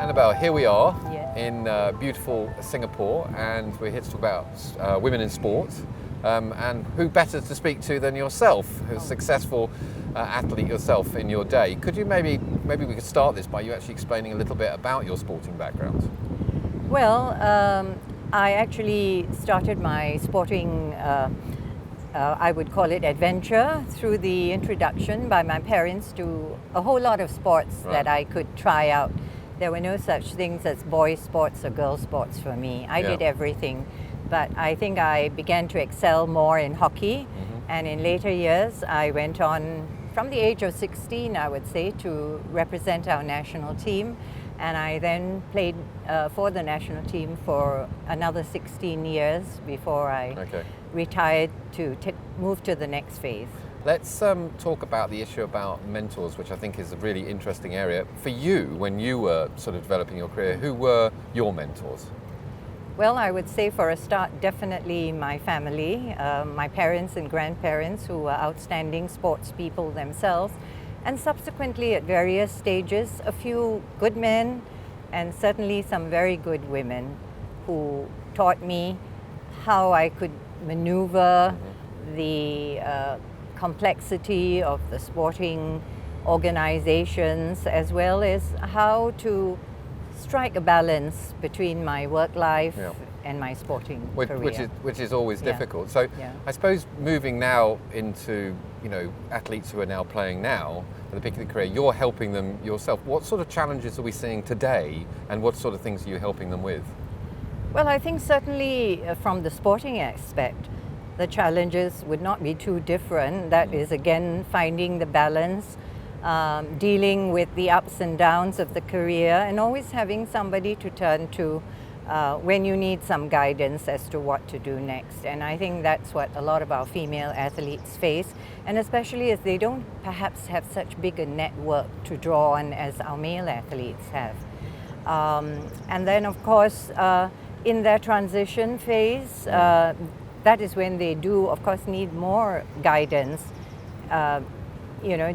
Annabel, here we are Yes. in beautiful Singapore, and we're here to talk about women in sport. And who better to speak to than yourself, who's a successful athlete yourself in your day. Could you maybe we could start this by you actually explaining a little bit about your sporting background? Well, I actually started my sporting, I would call it adventure, through the introduction by my parents to a whole lot of sports that I could try out. There were no such things as boys' sports or girls' sports for me. I did everything. But I think I began to excel more in hockey. And in later years, I went on from the age of 16, I would say, to represent our national team. And I then played for the national team for another 16 years before I retired to move to the next phase. Let's talk about the issue about mentors, which I think is a really interesting area. For you, when you were sort of developing your career, who were your mentors? Well, I would say for a start, definitely my family, my parents and grandparents who were outstanding sports people themselves, and subsequently at various stages, a few good men and certainly some very good women who taught me how I could maneuver the complexity of the sporting organizations, as well as how to strike a balance between my work life and my sporting career. Which is always difficult. So I suppose moving now into athletes who are now playing now at the peak of the career, you're helping them yourself. What sort of challenges are we seeing today, and what sort of things are you helping them with? Well, I think certainly from the sporting aspect, the challenges would not be too different. That is, again, finding the balance, dealing with the ups and downs of the career, and always having somebody to turn to when you need some guidance as to what to do next. And I think that's what a lot of our female athletes face, and especially as they don't perhaps have such big a network to draw on as our male athletes have. And then, of course, in their transition phase, that is when they do, of course, need more guidance,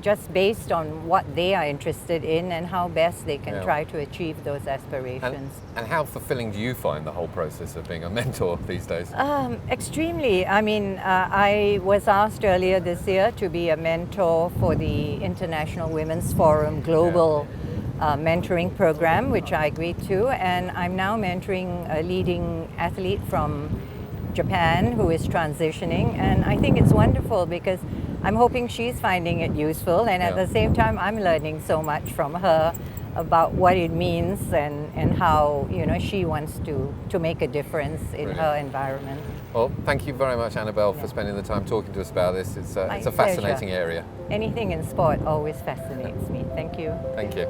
just based on what they are interested in and how best they can try to achieve those aspirations. And how fulfilling do you find the whole process of being a mentor these days? Extremely. I mean, I was asked earlier this year to be a mentor for the International Women's Forum Global mentoring program, which I agreed to, and I'm now mentoring a leading athlete from Japan who is transitioning, and I think it's wonderful because I'm hoping she's finding it useful, and at the same time I'm learning so much from her about what it means and how she wants to make a difference in her environment. Well, thank you very much, Annabel, for spending the time talking to us about this. It's a fascinating area. Anything in sport always fascinates me. Thank you. Thank you.